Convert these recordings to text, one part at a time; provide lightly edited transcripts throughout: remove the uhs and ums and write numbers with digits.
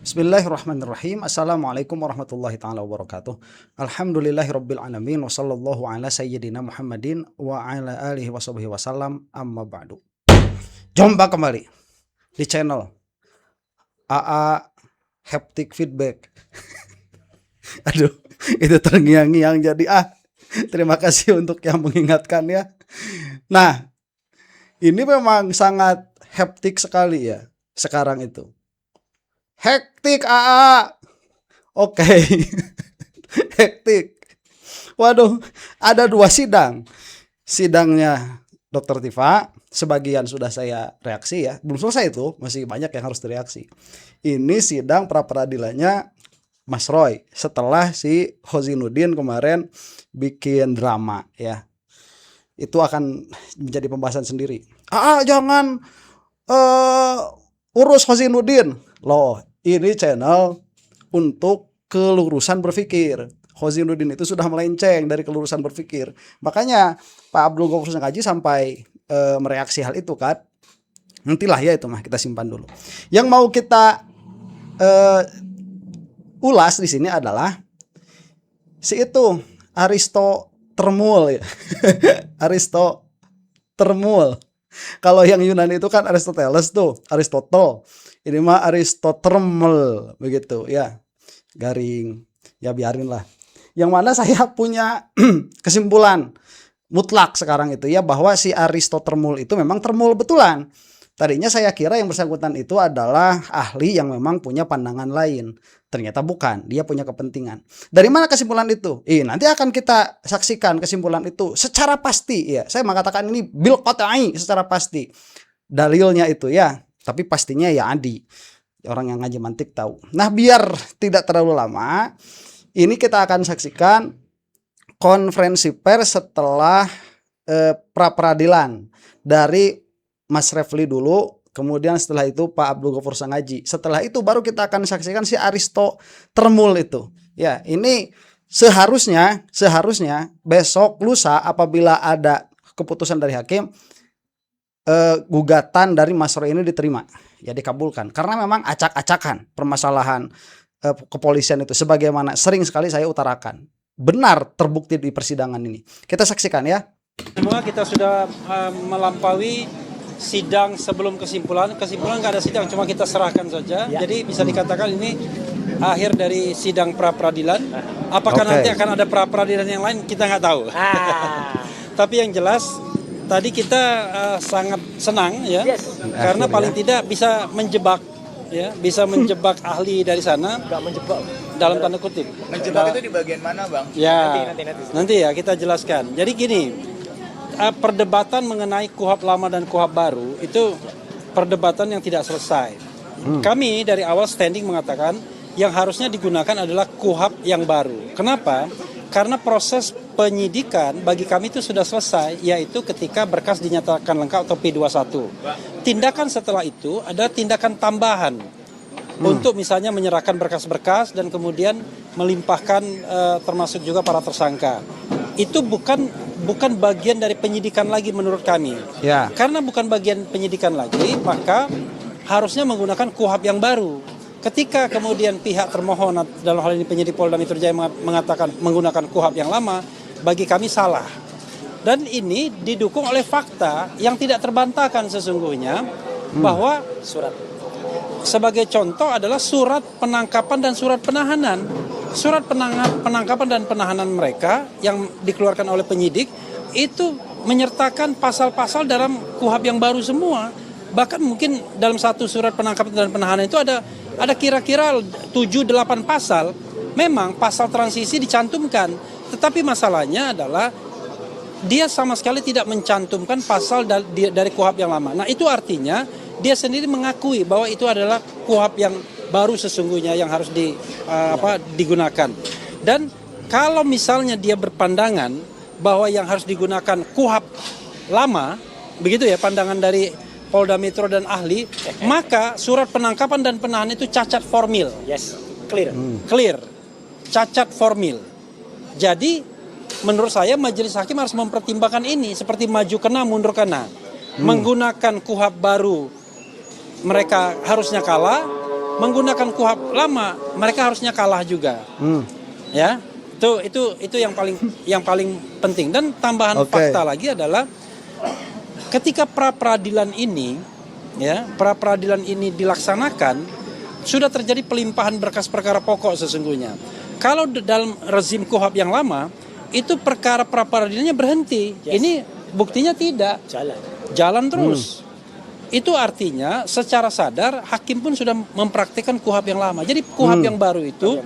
Bismillahirrahmanirrahim. Assalamualaikum warahmatullahi taala wabarakatuh. Alhamdulillahirabbil alamin wa sallallahu ala sayyidina Muhammadin wa ala alihi washabbihi wasallam, amma ba'du. Jumpa kembali di channel AA Haptic Feedback. Aduh, itu terngiang-ngiang jadi terima kasih untuk yang mengingatkan ya. Nah, ini memang sangat haptik sekali ya sekarang itu. Hektik AA. Oke. Hektik. Waduh, ada 2 sidang. Sidangnya Dr. Tifa, sebagian sudah saya reaksi ya. Belum selesai itu, masih banyak yang harus direaksi. Ini sidang pra peradilannya Mas Roy setelah si Hozinuddin kemarin bikin drama ya. Itu akan menjadi pembahasan sendiri. Jangan urus Hozinuddin. Loh, ini channel untuk kelurusan berpikir. Hozinuddin itu sudah melenceng dari kelurusan berpikir. Makanya Pak Abdul Ghafur Sengkaji sampai mereaksi hal itu kan. Nantilah ya, itu mah kita simpan dulu. Yang mau kita ulas di sini adalah si itu Aristotermul ya. Aristotermul. Kalau yang Yunani itu kan Aristoteles tuh, Aristotle. Ini mah Aristotermul begitu ya. Garing. Ya biarin lah. Yang mana saya punya kesimpulan mutlak sekarang itu ya, bahwa si Aristotermul itu memang termul betulan. Tadinya saya kira yang bersangkutan itu adalah ahli yang memang punya pandangan lain. Ternyata bukan, dia punya kepentingan. Dari mana kesimpulan itu? Nanti akan kita saksikan kesimpulan itu secara pasti ya. Saya mengatakan ini bil qat'i, secara pasti. Dalilnya itu ya, tapi pastinya ya Adi. Orang yang ngaji mantik tahu. Nah, biar tidak terlalu lama, ini kita akan saksikan konferensi pers setelah pra peradilan dari Mas Refli dulu, kemudian setelah itu Pak Abdul Ghafur Sengkaji. Setelah itu baru kita akan saksikan si Aristotermul itu. Ya, ini seharusnya besok lusa apabila ada keputusan dari hakim, gugatan dari Mas Roy ini diterima, ya dikabulkan. Karena memang acak-acakan permasalahan kepolisian itu, sebagaimana sering sekali saya utarakan, benar terbukti di persidangan ini. Kita saksikan ya. Semua kita sudah melampaui sidang sebelum kesimpulan nggak ada sidang, cuma kita serahkan saja ya. Jadi bisa dikatakan ini akhir dari sidang pra peradilan. Apakah nanti akan ada pra peradilan yang lain, kita nggak tahu. Tapi yang jelas tadi kita sangat senang ya, karena paling tidak bisa menjebak ya, bisa menjebak ahli dari sana. Nggak menjebak dalam tanda kutip. Menjebak itu di bagian mana, Bang? Ya, nanti ya kita jelaskan. Jadi gini, perdebatan mengenai KUHP lama dan KUHP baru itu perdebatan yang tidak selesai. Kami dari awal standing mengatakan yang harusnya digunakan adalah KUHP yang baru. Kenapa? Karena proses penyidikan bagi kami itu sudah selesai, yaitu ketika berkas dinyatakan lengkap atau P21. Tindakan setelah itu ada tindakan tambahan untuk misalnya menyerahkan berkas-berkas dan kemudian melimpahkan termasuk juga para tersangka. Itu bukan bagian dari penyidikan lagi menurut kami. Ya. Karena bukan bagian penyidikan lagi, maka harusnya menggunakan KUHP yang baru. Ketika kemudian pihak termohon dalam hal ini penyidik Polda Metro Jaya mengatakan menggunakan KUHP yang lama, bagi kami salah. Dan ini didukung oleh fakta yang tidak terbantahkan sesungguhnya, bahwa sebagai contoh adalah surat penangkapan dan surat penahanan. Surat penangkapan dan penahanan mereka yang dikeluarkan oleh penyidik itu menyertakan pasal-pasal dalam KUHP yang baru semua. Bahkan mungkin dalam satu surat penangkapan dan penahanan itu ada kira-kira 7-8 pasal. Memang pasal transisi dicantumkan, tetapi masalahnya adalah dia sama sekali tidak mencantumkan pasal dari KUHP yang lama. Nah, itu artinya dia sendiri mengakui bahwa itu adalah KUHP yang baru sesungguhnya yang harus digunakan. Dan kalau misalnya dia berpandangan bahwa yang harus digunakan KUHP lama, begitu ya pandangan dari Polda Metro dan ahli, maka surat penangkapan dan penahanan itu cacat formil. Yes, clear. Clear. Cacat formil. Jadi menurut saya majelis hakim harus mempertimbangkan ini, seperti maju kena mundur kena. Menggunakan KUHP baru mereka harusnya kalah, menggunakan KUHP lama, mereka harusnya kalah juga. Ya. Itu yang paling penting. Dan tambahan fakta lagi adalah ketika pra-peradilan ini dilaksanakan, sudah terjadi pelimpahan berkas perkara pokok sesungguhnya. Kalau dalam rezim KUHP yang lama, itu perkara pra-peradilannya berhenti. Ini buktinya tidak. Jalan terus. Itu artinya secara sadar hakim pun sudah mempraktikkan KUHP yang lama. Jadi KUHP yang baru itu,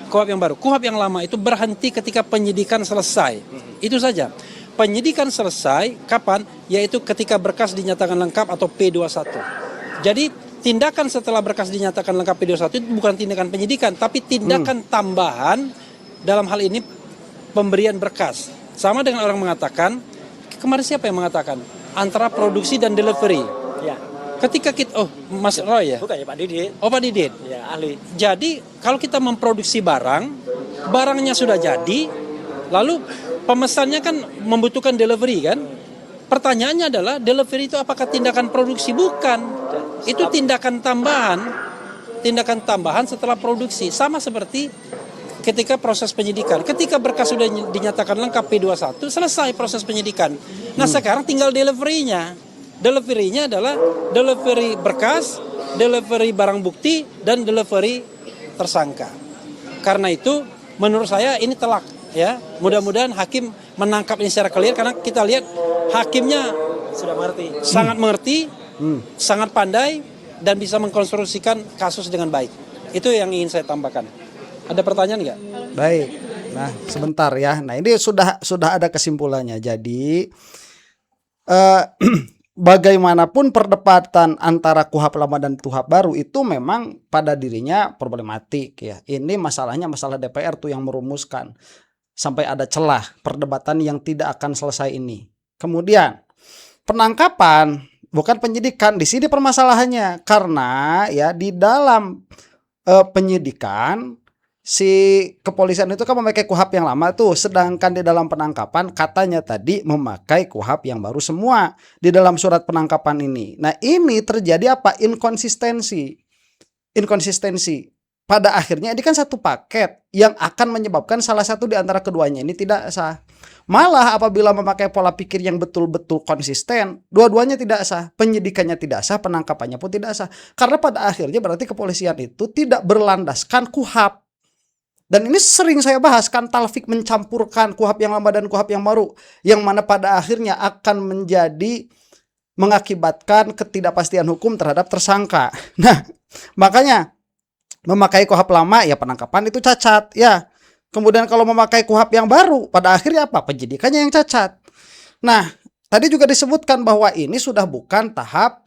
KUHP yang lama itu berhenti ketika penyidikan selesai. Itu saja. Penyidikan selesai kapan? Yaitu ketika berkas dinyatakan lengkap atau P21. Jadi tindakan setelah berkas dinyatakan lengkap P21 itu bukan tindakan penyidikan, tapi tindakan tambahan dalam hal ini pemberian berkas. Sama dengan orang mengatakan, kemarin siapa yang mengatakan? Antara produksi dan delivery. Ya. Ketika kita, Mas Roy ya? Bukan ya Pak Didit. Oh Pak Didit. Ya ahli. Jadi kalau kita memproduksi barangnya sudah jadi, lalu pemesannya kan membutuhkan delivery kan? Pertanyaannya adalah delivery itu apakah tindakan produksi? Bukan. Itu tindakan tambahan setelah produksi. Sama seperti ketika proses penyidikan. Ketika berkas sudah dinyatakan lengkap P21, selesai proses penyidikan. Nah sekarang tinggal delivery-nya. Delivery-nya adalah delivery berkas, delivery barang bukti, dan delivery tersangka. Karena itu menurut saya ini telak. Ya, mudah-mudahan hakim menangkap ini secara clear karena kita lihat hakimnya Sudah mengerti. sangat mengerti, sangat pandai dan bisa mengkonstruksikan kasus dengan baik. Itu yang ingin saya tambahkan. Ada pertanyaan nggak? Baik. Nah, sebentar ya. Nah, ini sudah ada kesimpulannya. Jadi bagaimanapun perdebatan antara KUHP lama dan KUHP baru itu memang pada dirinya problematik ya. Ini masalahnya masalah DPR tuh yang merumuskan. Sampai ada celah perdebatan yang tidak akan selesai ini. Kemudian penangkapan bukan penyidikan, di sini permasalahannya karena ya di dalam penyidikan si kepolisian itu kan memakai KUHP yang lama tuh, sedangkan di dalam penangkapan katanya tadi memakai KUHP yang baru semua di dalam surat penangkapan ini. Nah, ini terjadi apa? Inkonsistensi. Pada akhirnya ini kan satu paket yang akan menyebabkan salah satu di antara keduanya ini tidak sah. Malah apabila memakai pola pikir yang betul-betul konsisten, dua-duanya tidak sah. Penyidikannya tidak sah, penangkapannya pun tidak sah. Karena pada akhirnya berarti kepolisian itu tidak berlandaskan KUHP. Dan ini sering saya bahas kan, talfik mencampurkan KUHP yang lama dan KUHP yang baru. Yang mana pada akhirnya akan mengakibatkan ketidakpastian hukum terhadap tersangka. Nah, makanya memakai KUHP lama ya penangkapan itu cacat ya. Kemudian kalau memakai KUHP yang baru pada akhirnya apa? Penyidikannya yang cacat. Nah, tadi juga disebutkan bahwa ini sudah bukan tahap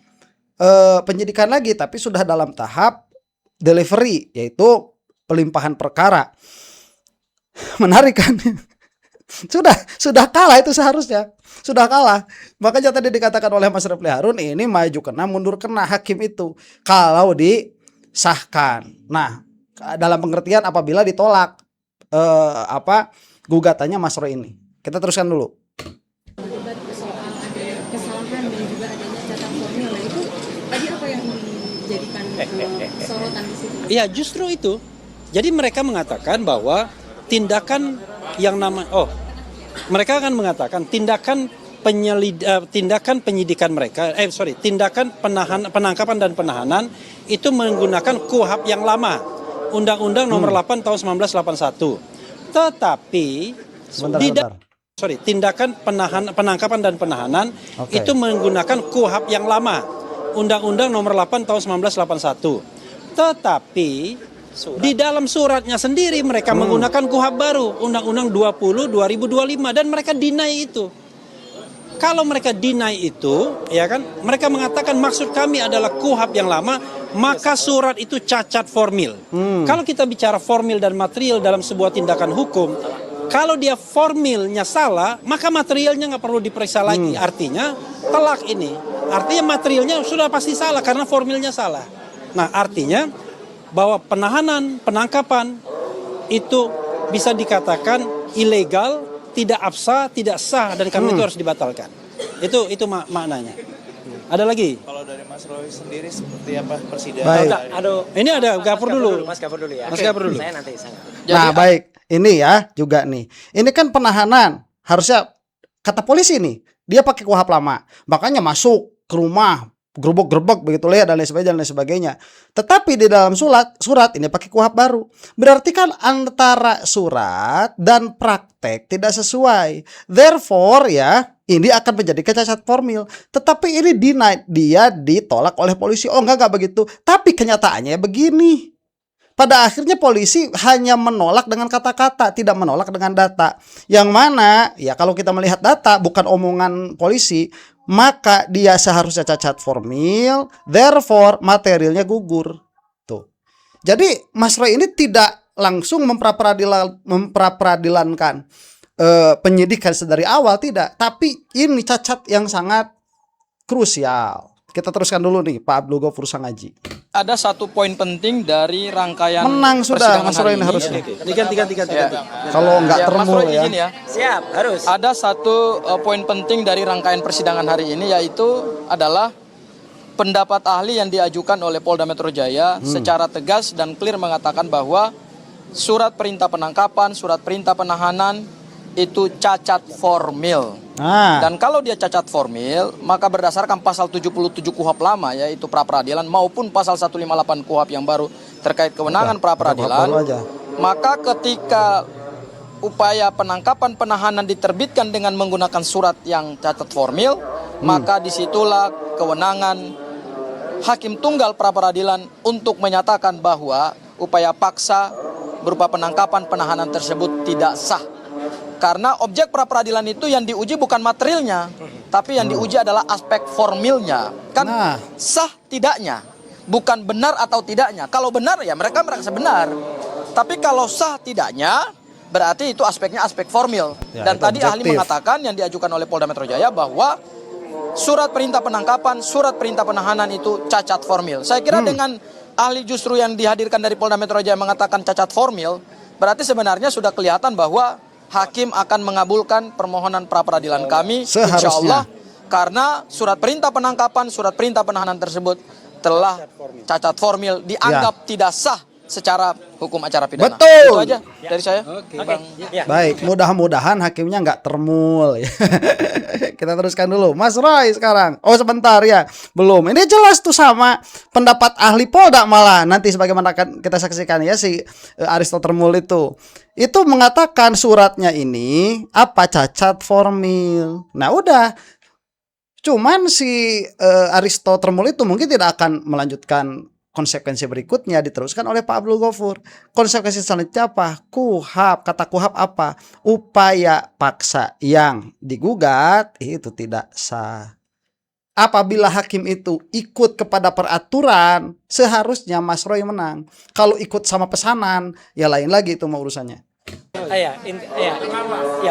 penyidikan lagi, tapi sudah dalam tahap delivery, yaitu pelimpahan perkara. Menarik kan? Sudah kalah itu seharusnya. Sudah kalah. Makanya tadi dikatakan oleh Mas Refli Harun ini maju kena mundur kena hakim itu kalau disahkan. Nah, dalam pengertian apabila ditolak gugatannya Mas Roy ini. Kita teruskan dulu. Debat soal ada kesalahan dan juga adanya cacat formil. Nah, itu tadi apa yang dijadikan sorotan di situ? Ya, justru itu. Jadi mereka mengatakan bahwa tindakan yang mereka akan mengatakan tindakan penyidikan mereka, tindakan penangkapan dan penahanan itu menggunakan KUHP yang lama, Undang-Undang Nomor 8 Tahun 1981. Tetapi tindakan penangkapan dan penahanan itu menggunakan KUHP yang lama, Undang-Undang Nomor 8 Tahun 1981. Tetapi di dalam suratnya sendiri mereka menggunakan KUHP baru, Undang-Undang 20 2025, dan mereka deny itu. Kalau mereka deny itu, ya kan, mereka mengatakan maksud kami adalah KUHP yang lama, maka surat itu cacat formil. Kalau kita bicara formil dan material dalam sebuah tindakan hukum, kalau dia formilnya salah, maka materialnya nggak perlu diperiksa lagi. Artinya telak ini. Artinya materialnya sudah pasti salah karena formilnya salah. Nah, artinya bahwa penahanan, penangkapan itu bisa dikatakan ilegal, tidak absah, tidak sah, dan karena itu harus dibatalkan. Itu maknanya. Ada lagi? Kalau dari Mas Roy sendiri seperti apa persidangan? Baik. Aduh, Ini ada gapur dulu. Mas Gapur dulu ya. Mas Gapur dulu. Saya nanti saya. Nah, baik. Ini ya juga nih. Ini kan penahanan. Harusnya kata polisi nih, dia pakai kuhap lama. Makanya masuk ke rumah, gerbek-gerbek begitu ya dan lain sebagainya. Tetapi di dalam surat ini pakai kuhap baru. Berarti kan antara surat dan praktek tidak sesuai. Therefore ya, ini akan menjadi cacat formil. Tetapi ini denied, dia ditolak oleh polisi. Oh enggak begitu. Tapi kenyataannya begini. Pada akhirnya polisi hanya menolak dengan kata-kata, tidak menolak dengan data. Yang mana, ya kalau kita melihat data, bukan omongan polisi, maka dia seharusnya cacat formil, therefore materialnya gugur. Tuh. Jadi Mas Roy ini tidak langsung memperadilankan penyidikan sedari awal, tidak. Tapi ini cacat yang sangat krusial. Kita teruskan dulu nih Pak Abdul Ghafur Sangaji. Ada satu poin penting dari rangkaian Menang sudah persidangan Mas Roy hari ini harusnya. Diganti. Kalau nggak Mas termul Roy ya. izin ya. Siap, harus. Ada satu poin penting dari rangkaian persidangan hari ini, yaitu adalah pendapat ahli yang diajukan oleh Polda Metro Jaya secara tegas dan clear mengatakan bahwa surat perintah penangkapan, surat perintah penahanan itu cacat formil. Nah, Dan kalau dia cacat formil, maka berdasarkan pasal 77 KUHP lama, yaitu pra-peradilan, maupun pasal 158 KUHP yang baru terkait kewenangan pra-peradilan, baru aja. maka ketika upaya penangkapan penahanan diterbitkan dengan menggunakan surat yang cacat formil, maka disitulah kewenangan hakim tunggal pra-peradilan untuk menyatakan bahwa upaya paksa berupa penangkapan penahanan tersebut tidak sah. Karena objek pra-peradilan itu yang diuji bukan materialnya, tapi yang diuji adalah aspek formilnya. Kan Nah. sah tidaknya, bukan benar atau tidaknya. Kalau benar ya mereka merasa benar. Tapi kalau sah tidaknya, berarti itu aspeknya aspek formil. Ya, Dan itu tadi ahli objektif. mengatakan yang diajukan oleh Polda Metro Jaya bahwa surat perintah penangkapan, surat perintah penahanan itu cacat formil. Saya kira dengan ahli justru yang dihadirkan dari Polda Metro Jaya mengatakan cacat formil, berarti sebenarnya sudah kelihatan bahwa hakim akan mengabulkan permohonan pra-peradilan kami, insya Seharusnya. Allah, karena surat perintah penangkapan, surat perintah penahanan tersebut telah cacat formil, dianggap tidak sah secara hukum acara pidana. Betul. Itu aja dari saya. Bang. Ya. baik, mudah-mudahan hakimnya nggak termul. Kita teruskan dulu, Mas Roy sekarang. Oh sebentar ya, belum. Ini jelas tuh sama pendapat ahli Polda malah. Nanti sebagaimana akan kita saksikan ya si Aristotermul itu mengatakan suratnya ini apa cacat formil. Nah udah. Cuman si Aristotermul itu mungkin tidak akan melanjutkan konsekuensi berikutnya, diteruskan oleh Pak Abdul Ghafur. Konsekuensi selanjutnya apa? KUHP. Kata KUHP apa? Upaya paksa yang digugat itu tidak sah. Apabila hakim itu ikut kepada peraturan, seharusnya Mas Roy menang. Kalau ikut sama pesanan, ya lain lagi itu mau urusannya. Ya,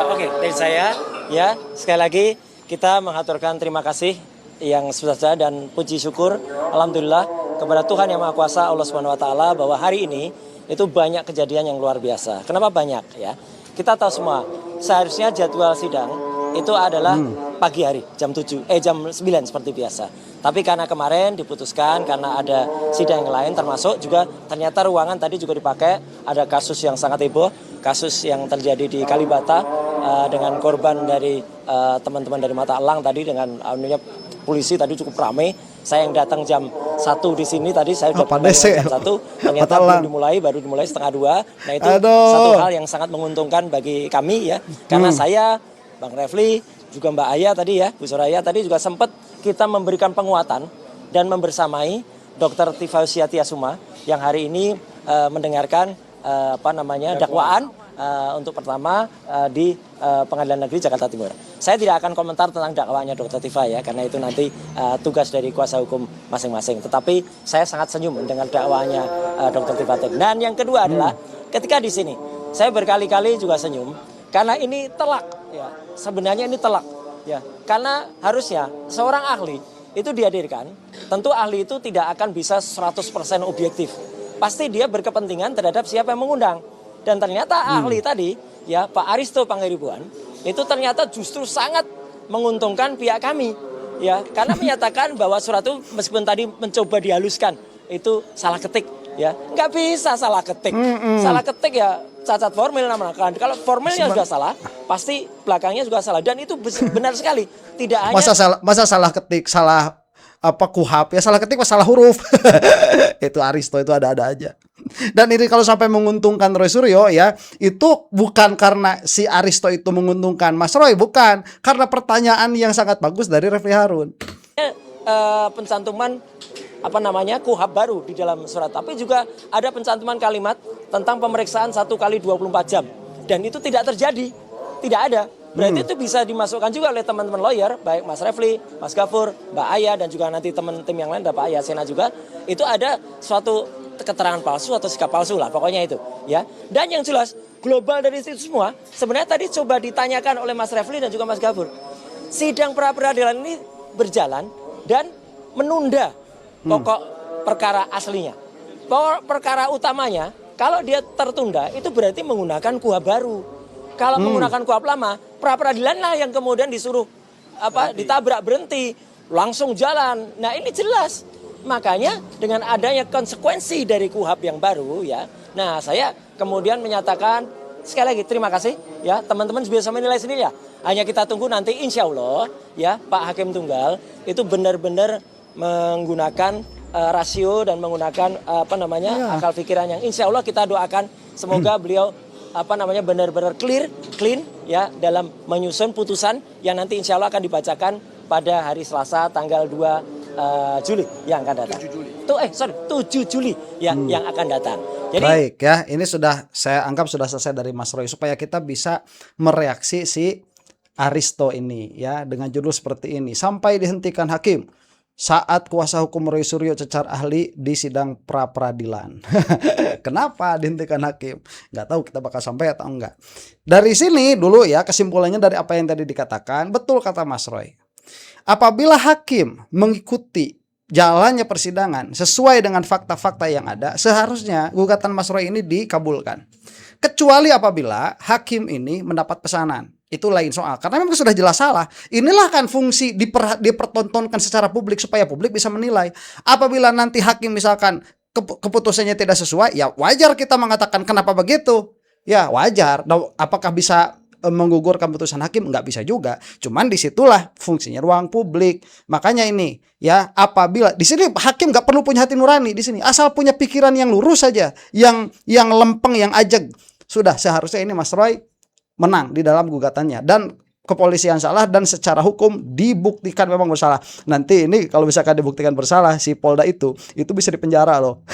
oke. Dari saya, ya sekali lagi kita mengaturkan terima kasih yang sebesar dan puji syukur, alhamdulillah kepada Tuhan Yang Maha Kuasa Allah Subhanahu Wa Taala bahwa hari ini itu banyak kejadian yang luar biasa. Kenapa banyak? Ya, kita tahu semua seharusnya jadwal sidang itu adalah pagi hari jam 9 seperti biasa. Tapi karena kemarin diputuskan karena ada sidang yang lain, termasuk juga ternyata ruangan tadi juga dipakai, ada kasus yang sangat heboh, kasus yang terjadi di Kalibata dengan korban dari teman-teman dari Mata Elang tadi dengan polisi tadi cukup ramai. Saya yang datang jam 1 di sini tadi saya sudah jam 1, ternyata baru dimulai setengah 2. Nah itu satu hal yang sangat menguntungkan bagi kami ya, karena saya, Bang Refli, juga Mbak Aya tadi ya, Bu Soraya tadi juga sempat kita memberikan penguatan dan membersamai Dr. Tifa Tiasuma yang hari ini mendengarkan dakwaan untuk pertama di Pengadilan Negeri Jakarta Timur. Saya tidak akan komentar tentang dakwaannya Dr. Tifa ya, karena itu nanti tugas dari kuasa hukum masing-masing. Tetapi saya sangat senyum mendengar dakwaannya Dr. Tifa. Dan yang kedua adalah ketika di sini saya berkali-kali juga senyum karena ini telak ya. Sebenarnya ini telak ya. Karena harusnya seorang ahli itu dihadirkan, tentu ahli itu tidak akan bisa 100% objektif. Pasti dia berkepentingan terhadap siapa yang mengundang. Dan ternyata ahli tadi, ya Pak Aristo Pangaribuan, itu ternyata justru sangat menguntungkan pihak kami. ya, karena menyatakan bahwa surat itu meskipun tadi mencoba dihaluskan itu salah ketik, ya, nggak bisa salah ketik, salah ketik ya cacat formil namanya. Kalau formilnya sudah salah, pasti belakangnya juga salah dan itu benar sekali, tidak hanya Masa salah ketik, salah apa kuhap ya, salah ketik salah huruf. Itu Aristo itu ada-ada aja. Dan ini kalau sampai menguntungkan Roy Suryo ya, itu bukan karena si Aristo itu menguntungkan Mas Roy, bukan, karena pertanyaan yang sangat bagus dari Refli Harun. pencantuman kuhab baru di dalam surat, tapi juga ada pencantuman kalimat tentang pemeriksaan 1 kali 24 jam dan itu tidak terjadi, tidak ada. Berarti itu bisa dimasukkan juga oleh teman-teman lawyer, baik Mas Refli, Mas Gafur, Mbak Aya dan juga nanti teman tim yang lain, ada Pak Yasena juga. Itu ada suatu keterangan palsu atau sikap palsu lah, pokoknya itu, ya. Dan yang jelas global dari itu semua, sebenarnya tadi coba ditanyakan oleh Mas Refli dan juga Mas Gafur. Sidang pra peradilan ini berjalan dan menunda pokok perkara aslinya. Pokok perkara utamanya, kalau dia tertunda itu berarti menggunakan kuhab baru. Kalau menggunakan kuhab lama, pra peradilan lah yang kemudian disuruh ditabrak berhenti, langsung jalan. Nah, ini jelas. Makanya dengan adanya konsekuensi dari kuhab yang baru ya. Nah, saya kemudian menyatakan sekali lagi terima kasih ya, teman-teman bisa menilai sendiri ya. Hanya kita tunggu nanti insya Allah ya Pak Hakim Tunggal itu benar-benar menggunakan rasio dan menggunakan akal pikiran yang insya Allah kita doakan semoga beliau benar-benar clean ya dalam menyusun putusan yang nanti insya Allah akan dibacakan pada hari Selasa tanggal 2 Juli yang akan datang. 7 Juli yang akan datang. Jadi, baik ya, ini sudah saya anggap sudah selesai dari Mas Roy supaya kita bisa mereaksi si Aristo ini ya dengan judul seperti ini. Sampai dihentikan hakim saat kuasa hukum Roy Suryo cecar ahli di sidang pra peradilan. Kenapa dihentikan hakim? Nggak tahu, kita bakal sampai atau enggak. Dari sini dulu ya kesimpulannya dari apa yang tadi dikatakan, betul kata Mas Roy. Apabila hakim mengikuti jalannya persidangan sesuai dengan fakta-fakta yang ada, seharusnya gugatan Mas Roy ini dikabulkan. Kecuali apabila hakim ini mendapat pesanan. Itu lain soal, karena memang sudah jelas salah. Inilah kan fungsi dipertontonkan secara publik supaya publik bisa menilai. Apabila nanti hakim misalkan keputusannya tidak sesuai, ya wajar kita mengatakan kenapa begitu. Ya wajar. Nah, apakah bisa menggugurkan putusan hakim? Nggak bisa juga. Cuman disitulah fungsinya ruang publik. Makanya ini ya, apabila di sini hakim nggak perlu punya hati nurani di sini, asal punya pikiran yang lurus saja, yang lempeng, yang ajeg, sudah seharusnya ini Mas Roy menang di dalam gugatannya dan kepolisian salah dan secara hukum dibuktikan memang bersalah. Nanti ini kalau misalkan dibuktikan bersalah si Polda itu bisa dipenjara loh.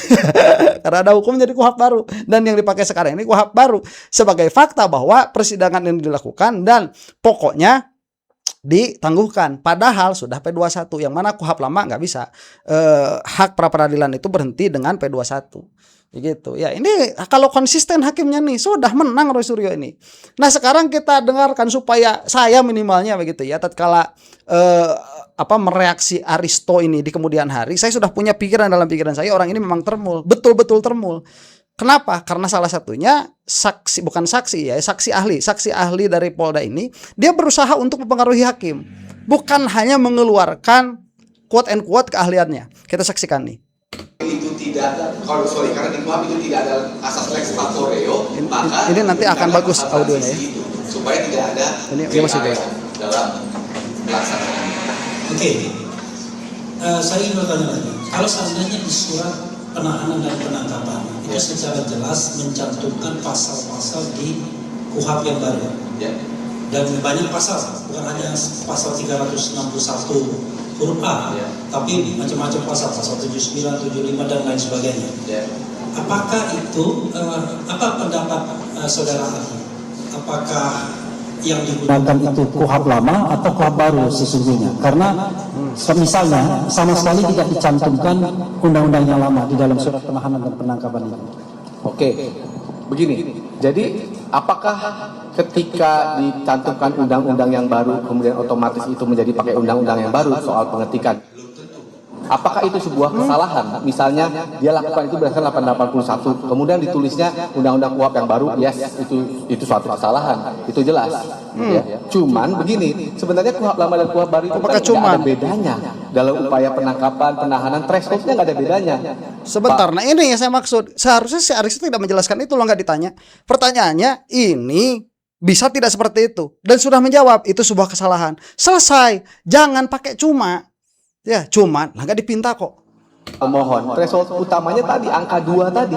Karena ada hukum jadi kuhab baru dan yang dipakai sekarang ini kuhab baru sebagai fakta bahwa persidangan ini dilakukan dan pokoknya ditangguhkan. Padahal sudah P21 yang mana kuhab lama nggak bisa. Hak pra peradilan itu berhenti dengan P21. Begitu ya, ini kalau konsisten hakimnya nih sudah menang Roy Suryo ini. Nah sekarang kita dengarkan supaya saya minimalnya begitu ya, tatkala mereaksi Aristo ini di kemudian hari, saya sudah punya pikiran dalam pikiran saya, orang ini memang termul, betul-betul termul. Kenapa? Karena salah satunya saksi ahli dari Polda ini dia berusaha untuk mempengaruhi hakim, bukan hanya mengeluarkan quote and quote keahliannya. Kita saksikan nih. Itu tidak, karena di KUHP itu tidak ada asas lex factoreo, maka ini nanti akan bagus audionya ya, supaya tidak ada ini masih dalam pelaksanaan. Oke, saya ingin bertanya lagi. Kalau seandainya di surat penahanan dan penangkapan itu secara jelas mencantumkan pasal-pasal di KUHP yang baru, dan banyak pasal, bukan hanya pasal 361 huruf A, tapi macam-macam pasal 79, 75 dan lain sebagainya. Apakah itu apa pendapat saudara ahli? Apakah yang digunakan itu KUHP lama atau KUHP baru sesungguhnya? Karena misalnya sama sekali tidak dicantumkan undang-undang yang lama di dalam surat penahanan dan penangkapan itu. Oke, begini. Jadi apakah ketika dicantumkan undang-undang yang baru kemudian otomatis itu menjadi pakai undang-undang yang baru soal pengetikan? apakah itu sebuah kesalahan? Misalnya dia lakukan itu berdasarkan 881, kemudian ditulisnya undang-undang KUHP yang baru, yes, itu suatu kesalahan, itu jelas. Ya. Cuman begini, sebenarnya KUHP lama dan KUHP baru itu kan nggak ada bedanya dalam upaya penangkapan, penahanan, thresholdnya nggak ada bedanya. Sebentar, nah ini yang saya maksud. Seharusnya si Aristo tidak menjelaskan itu, lo nggak ditanya. Pertanyaannya ini bisa tidak seperti itu, dan sudah menjawab itu sebuah kesalahan. Selesai, jangan pakai cuma. Ya, cuman, lah nggak dipinta kok. Pemohon, threshold utamanya tadi angka 2 tadi.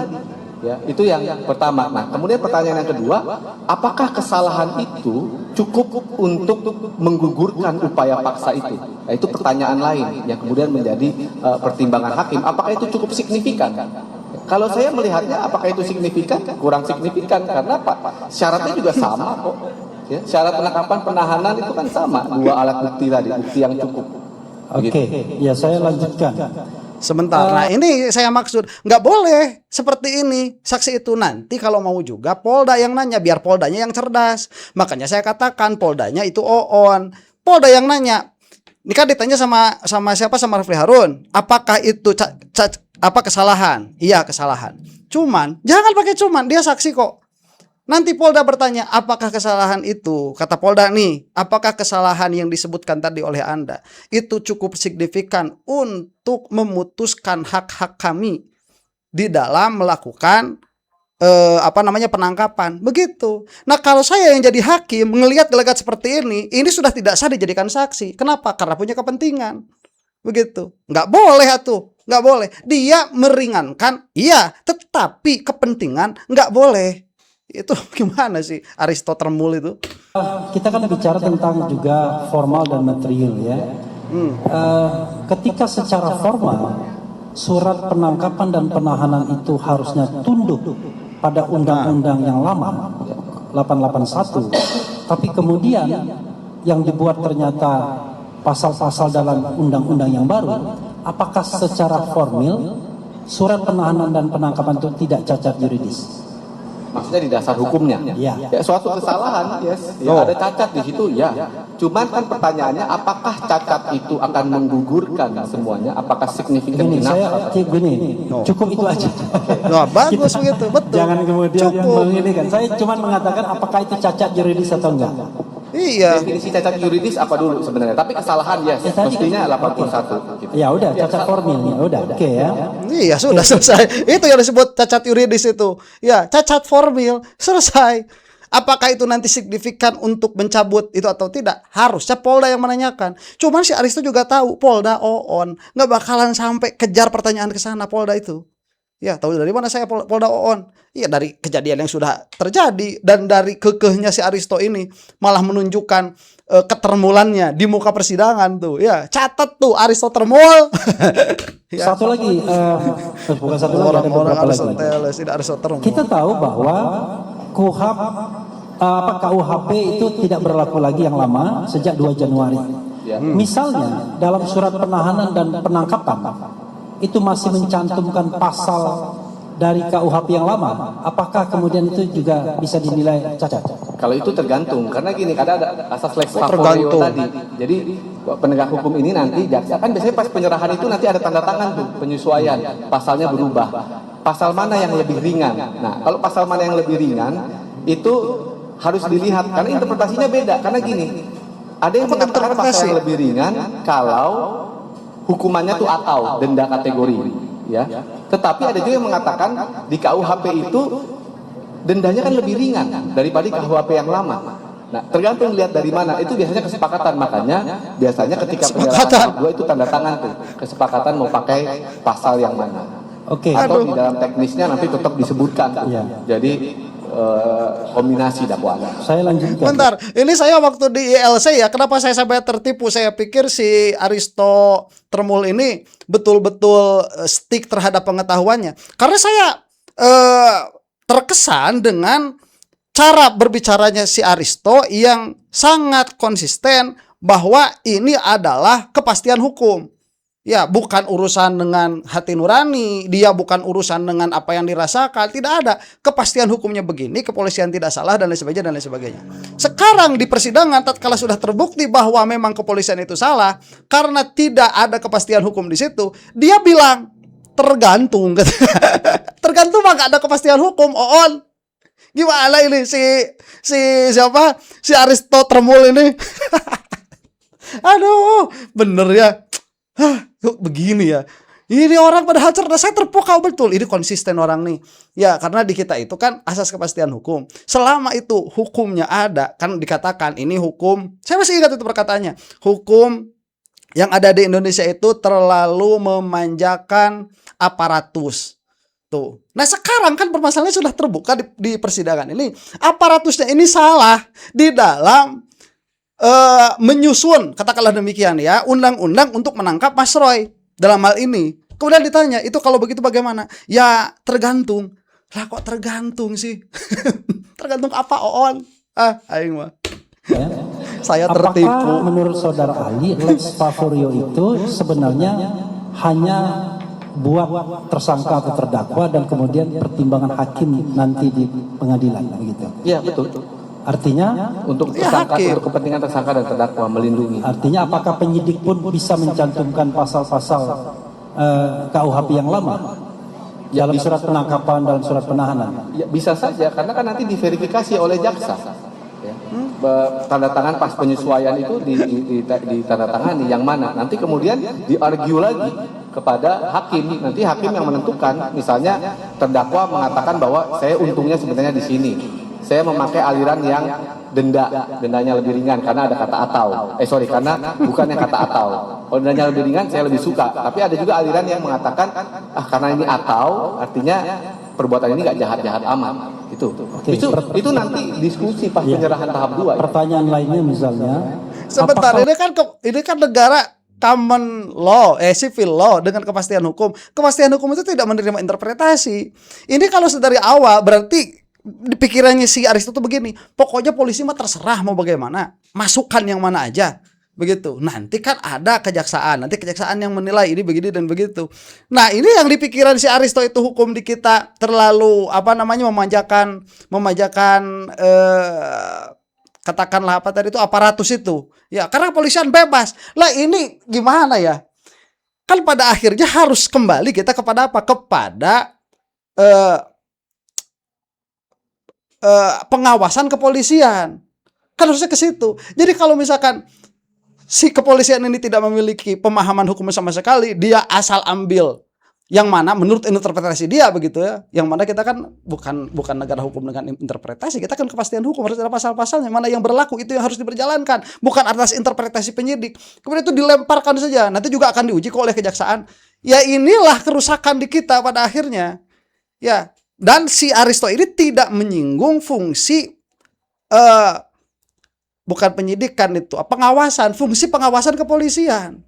Ya, itu yang pertama. Nah, kemudian pertanyaan yang kedua, apakah kesalahan itu cukup untuk menggugurkan upaya paksa itu? Nah, itu pertanyaan lain yang kemudian menjadi pertimbangan hakim. Apakah itu cukup signifikan? Kalau saya melihatnya, apakah itu signifikan? Kurang signifikan karena syaratnya juga sama kok. Ya, syarat penangkapan penahanan itu kan sama, 2 alat bukti tadi, bukti yang cukup. Oke, ya saya lanjutkan. Sebentar, nah ini saya maksud, nggak boleh seperti ini. Saksi itu nanti kalau mau juga Polda yang nanya, biar Poldanya yang cerdas. Makanya saya katakan Poldanya itu Oon. Polda yang nanya. Ini kan ditanya sama siapa, sama Refli Harun. Apakah itu apa kesalahan? Iya, kesalahan. Cuman jangan pakai cuman, dia saksi kok. Nanti Polda bertanya, apakah kesalahan itu? Kata Polda nih, apakah kesalahan yang disebutkan tadi oleh Anda itu cukup signifikan untuk memutuskan hak-hak kami di dalam melakukan penangkapan? Begitu. Nah, kalau saya yang jadi hakim melihat gelagat seperti ini sudah tidak sah dijadikan saksi. Kenapa? Karena punya kepentingan. Begitu. Nggak boleh atuh. Nggak boleh. Dia meringankan, iya, tetapi kepentingan nggak boleh. Itu gimana sih Aristoteles itu? Kita kan bicara tentang juga formal dan material ya. Ketika secara formal surat penangkapan dan penahanan itu harusnya tunduk pada undang-undang yang lama 881, tapi kemudian yang dibuat ternyata pasal-pasal dalam undang-undang yang baru, apakah secara formal surat penahanan dan penangkapan itu tidak cacat yuridis? Maksudnya di dasar hukumnya. Ya. Ya, suatu kesalahan, yes. Ya, ada cacat di situ, ya. Cuman kan pertanyaannya, apakah cacat itu akan menggugurkan semuanya? Apakah signifikan Cukup itu aja. Nah, bagus begitu, betul. Jangan kemudian Cukup. menginikan. Saya cuma mengatakan apakah itu cacat yuridis atau enggak. Iya. Definisi cacat yuridis apa dulu sebenarnya? Tapi kesalahan, yes. Mestinya 81. Gitu. Ya udah, cacat formil ya udah. Oke ya. Iya, sudah selesai. Itu yang disebut cacat yuridis itu. Ya, cacat formil, selesai. Apakah itu nanti signifikan untuk mencabut itu atau tidak? Harusnya Polda yang menanyakan. Cuman si Aristo juga tahu Polda Oon nggak bakalan sampai kejar pertanyaan ke sana Polda itu. Ya, tahu dari mana saya Polda Oon? Iya, dari kejadian yang sudah terjadi dan dari kekehnya si Aristo ini malah menunjukkan ketermulannya di muka persidangan tuh. Ya, catat tuh Aristo termul. Ya. Satu lagi, bukan satu lagi, ada beberapa lagi. Kita tahu bahwa KUHP itu tidak berlaku lagi yang lama sejak 2 Januari. Misalnya dalam surat penahanan dan penangkapan itu masih mencantumkan pasal dari KUHP yang lama, apakah kemudian itu juga bisa dinilai cacat? Kalau itu tergantung, karena gini, karena ada asas lex favoreo tadi. Jadi penegak hukum ini nanti jaksa kan biasanya pas penyerahan itu nanti ada tanda tangan tuh, penyesuaian, pasalnya berubah. Pasal mana yang lebih ringan? Nah, kalau pasal mana yang lebih ringan itu harus dilihat karena interpretasinya beda. Karena gini, ada yang mengatakan pasal yang lebih ringan kalau hukumannya tuh atau denda kategori, ya. Tetapi ada juga yang mengatakan di KUHP itu dendanya kan lebih ringan daripada KUHP yang lama. Nah, tergantung lihat dari mana. Itu biasanya kesepakatan, makanya biasanya ketika penyerahan kedua itu tanda tangan tuh kesepakatan mau pakai pasal yang mana. Oke. Atau di dalam teknisnya nanti tetap disebutkan tuh. Jadi kombinasi dakwaan. Saya lanjutkan. Bentar, ini saya waktu di ILC ya, kenapa saya sampai tertipu? Saya pikir si Aristo Termul ini betul-betul stick terhadap pengetahuannya. Karena saya terkesan dengan cara berbicaranya si Aristo yang sangat konsisten bahwa ini adalah kepastian hukum. Ya, bukan urusan dengan hati nurani, dia bukan urusan dengan apa yang dirasakan, tidak ada. Kepastian hukumnya begini, kepolisian tidak salah dan lain sebagainya dan lain sebagainya. Sekarang di persidangan tatkala sudah terbukti bahwa memang kepolisian itu salah karena tidak ada kepastian hukum di situ, dia bilang tergantung. Tergantung mah gak ada kepastian hukum, Oon. Gimana ini si siapa? Si Aristotremul ini. Aduh, bener ya. Hah, kok begini ya. Ini orang padahal cerdas, saya terpukau betul. Ini konsisten orang nih. Ya, karena di kita itu kan asas kepastian hukum. Selama itu hukumnya ada, kan dikatakan ini hukum. Saya masih ingat itu perkataannya. Hukum yang ada di Indonesia itu terlalu memanjakan aparatus. Tuh. Nah, sekarang kan permasalahannya sudah terbuka di persidangan ini. Aparatusnya ini salah di dalam menyusun, katakanlah demikian ya, undang-undang untuk menangkap Mas Roy dalam hal ini. Kemudian ditanya, itu kalau begitu bagaimana? Ya tergantung. Lah kok tergantung sih? Tergantung apa, Oon? Aing mah. Ya. Saya tertipu. Apakah menurut saudara ahli lex favorio itu sebenarnya hanya buat tersangka atau terdakwa dan kemudian pertimbangan hakim nanti di pengadilan begitu? Iya, betul. Artinya Untuk Ya, tersangka, hakim. untuk kepentingan tersangka dan terdakwa melindungi. artinya apakah penyidik pun bisa mencantumkan pasal-pasal KUHP yang lama Ya, dalam bisa. surat penangkapan, dalam surat penahanan? Ya, bisa saja karena kan nanti diverifikasi oleh jaksa. Ya. Tanda tangan pas penyesuaian itu ditandatangani yang mana. Nanti kemudian diargue lagi kepada hakim. Nanti hakim yang menentukan. Misalnya terdakwa mengatakan bahwa saya untungnya sebenarnya di sini. Saya memakai aliran yang dendanya lebih ringan karena ada kata atau. Karena bukan yang kata atau. Kalau dendanya lebih ringan saya lebih suka. Tapi ada juga aliran yang mengatakan karena ini atau artinya perbuatan ini nggak jahat-jahat amat. Itu nanti diskusi pas penyerahan tahap 2. Pertanyaan lainnya misalnya, Sebentar, ini kan negara common law, civil law dengan kepastian hukum. Kepastian hukum itu tidak menerima interpretasi. Ini kalau dari awal berarti di pikirannya si Aristo tuh begini, pokoknya polisi mah terserah mau bagaimana, masukkan yang mana aja, begitu. Nanti kan ada kejaksaan, nanti kejaksaan yang menilai ini begini dan begitu. Nah, ini yang di pikiran si Aristo itu hukum di kita terlalu memanjakan katakanlah apa tadi itu aparatus itu. Ya, karena kepolisian bebas. Lah ini gimana ya? Kan pada akhirnya harus kembali kita kepada apa? Kepada pengawasan kepolisian. Kan harusnya ke situ. Jadi kalau misalkan si kepolisian ini tidak memiliki pemahaman hukum sama sekali, dia asal ambil yang mana menurut interpretasi dia begitu ya. Yang mana kita kan bukan negara hukum dengan interpretasi, kita kan kepastian hukum, harus ada pasal-pasalnya, mana yang berlaku itu yang harus diberjalankan, bukan atas interpretasi penyidik. Kemudian itu dilemparkan saja, nanti juga akan diuji oleh kejaksaan. Ya inilah kerusakan di kita pada akhirnya. Ya, dan si Aristo ini tidak menyinggung fungsi bukan penyidikan itu, pengawasan, fungsi pengawasan kepolisian.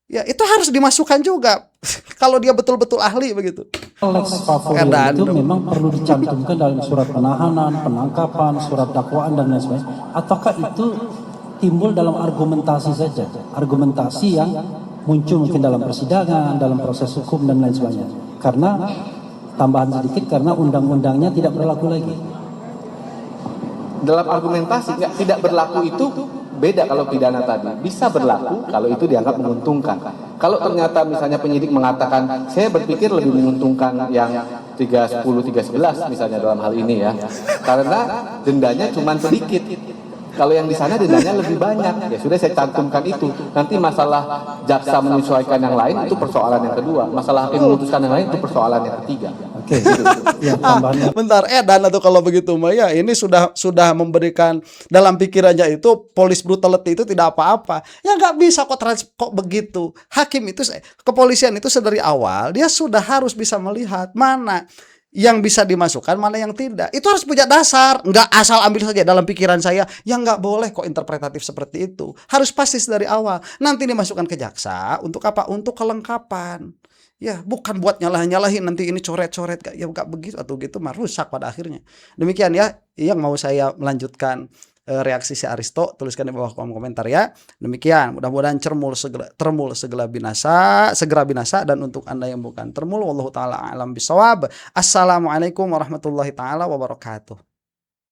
Ya, itu harus dimasukkan juga kalau dia betul-betul ahli begitu. lex favorio itu memang perlu dicantumkan dalam surat penahanan, penangkapan, surat dakwaan dan lain sebagainya. Ataukah itu timbul dalam argumentasi saja, argumentasi yang muncul mungkin dalam persidangan, dalam proses hukum dan lain sebagainya. Karena tambahan sedikit, karena undang-undangnya tidak berlaku lagi. Dalam argumentasi tidak berlaku itu beda kalau pidana tadi. Bisa berlaku kalau itu dianggap menguntungkan. Kalau ternyata misalnya penyidik mengatakan saya berpikir lebih menguntungkan yang 310 311 misalnya dalam hal ini ya. Karena dendanya cuma sedikit. Kalau yang di sana dendanya lebih banyak, ya sudah saya cantumkan itu. Nanti masalah jaksa menyesuaikan yang lain itu persoalan yang kedua. Masalah hakim memutuskan yang lain itu persoalan yang ketiga. Oke. Ya, tambahannya. Bentar, dan atau kalau begitu Maya, ini sudah memberikan dalam pikirannya itu police brutality itu tidak apa-apa. Ya nggak bisa kok begitu. Hakim itu, kepolisian itu dari awal dia sudah harus bisa melihat mana yang bisa dimasukkan, mana yang tidak. Itu harus punya dasar, nggak asal ambil saja dalam pikiran saya. Yang nggak boleh kok interpretatif seperti itu. Harus pasti dari awal. Nanti dimasukkan ke jaksa untuk apa? Untuk kelengkapan. Ya, bukan buat nyalahin nanti ini coret-coret, ya nggak begitu atau gitu mah rusak pada akhirnya. Demikian ya, yang mau saya melanjutkan reaksi si Aristo, tuliskan di bawah kolom komentar ya. Demikian, mudah-mudahan termul segera binasa, dan untuk Anda yang bukan termul, wallahu taala alam bisawab. Assalamualaikum warahmatullahi taala wabarakatuh.